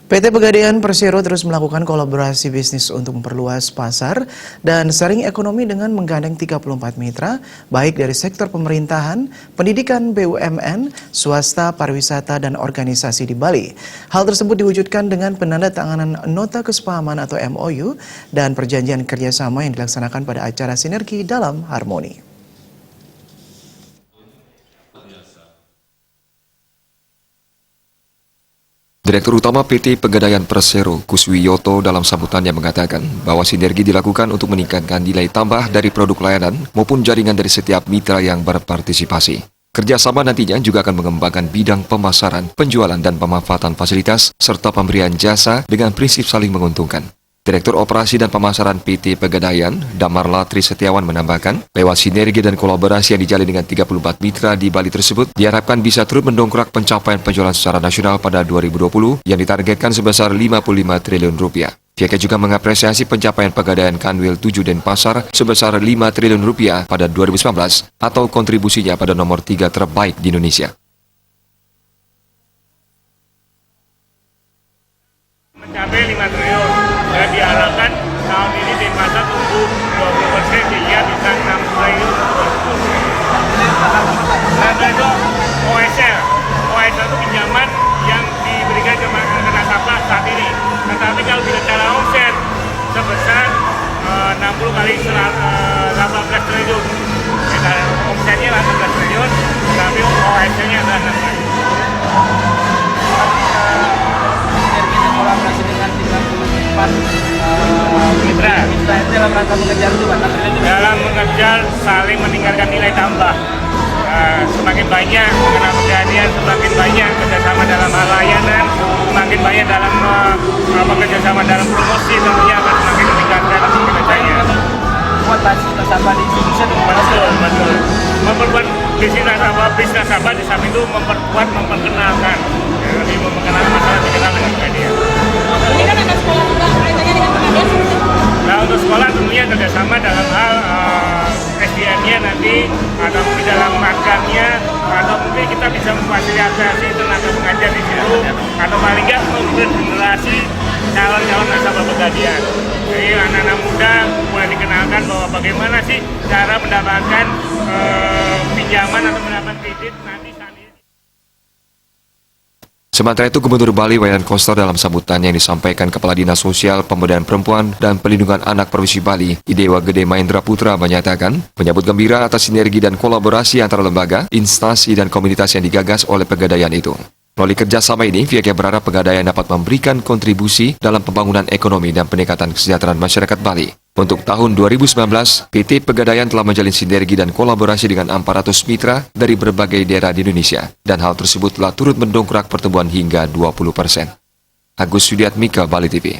PT Pegadaian Persero terus melakukan kolaborasi bisnis untuk memperluas pasar dan saring ekonomi dengan menggandeng 34 mitra, baik dari sektor pemerintahan, pendidikan BUMN, swasta, pariwisata, dan organisasi di Bali. Hal tersebut diwujudkan dengan penandatanganan Nota Kesepahaman atau MOU dan perjanjian kerjasama yang dilaksanakan pada acara Sinergi dalam Harmoni. Direktur Utama PT Pegadaian Persero, Kuswiyoto dalam sambutannya mengatakan bahwa sinergi dilakukan untuk meningkatkan nilai tambah dari produk layanan maupun jaringan dari setiap mitra yang berpartisipasi. Kerjasama nantinya juga akan mengembangkan bidang pemasaran, penjualan dan pemanfaatan fasilitas, serta pemberian jasa dengan prinsip saling menguntungkan. Direktur Operasi dan Pemasaran PT Pegadaian, Damar Latri Setiawan menambahkan, lewat sinergi dan kolaborasi yang dijalin dengan 34 mitra di Bali tersebut, diharapkan bisa terus mendongkrak pencapaian penjualan secara nasional pada 2020 yang ditargetkan sebesar 55 triliun rupiah. Pihaknya juga mengapresiasi pencapaian Pegadaian Kanwil 7 Denpasar sebesar 5 triliun rupiah pada 2019 atau kontribusinya pada nomor 3 terbaik di Indonesia. Mencapai 5 triliun dan diharapkan tahun ini Denpasar tumbuh 20% sehingga bisa 6 triliun. Dan itu OSL itu pinjaman yang diberikan ke nasabah saat ini. Tetapi kalau bicara omset sebesar 60 kali 18 triliun. Omsetnya 18 triliun, tapi OSL-nya adalah 6 triliun. Kolaborasi dengan 34 mitra dalam rangka mengejar itu Pak? Dalam mengejar saling meningkatkan nilai tambah. Semakin banyak mengenal Pegadaian, semakin banyak kerjasama dalam hal layanan, semakin banyak dalam kerjasama dalam promosi, tentunya akan semakin meningkatkan kinerjanya. Buat basis nasabah di Indonesia Betul. Memperkuat bisnis nasabah di samping itu memperkenalkan. Lebih memperkenalkan masalah dikenal dengan Pegadaian. Ini kan ada sekolah juga kaitannya dengan Pegadaian seperti itu. Nah, untuk sekolah tentunya kerjasama dalam hal SDM-nya nanti, atau mungkin dalam magangnya, atau mungkin kita bisa memfasilitasi tenaga pengajar di situ, atau paling nggak memberi generasi calon-calon nasabah Pegadaian. Jadi anak-anak muda mulai dikenalkan bahwa bagaimana sih cara mendapatkan pinjaman atau mendapatkan kredit nanti saat ini. Sementara itu, Gubernur Bali Wayan Koster dalam sambutannya yang disampaikan Kepala Dinas Sosial, Pemberdayaan Perempuan, dan Pelindungan Anak Provinsi Bali, Idewa Gede Mahendra Putra menyatakan, menyambut gembira atas sinergi dan kolaborasi antara lembaga, instansi, dan komunitas yang digagas oleh Pegadaian itu. Melalui kerjasama ini, pihaknya berharap Pegadaian dapat memberikan kontribusi dalam pembangunan ekonomi dan peningkatan kesejahteraan masyarakat Bali. Untuk tahun 2019, PT Pegadaian telah menjalin sinergi dan kolaborasi dengan 400 mitra dari berbagai daerah di Indonesia, dan hal tersebut telah turut mendongkrak pertumbuhan hingga 20%. Agus Sudiatmika, Bali TV.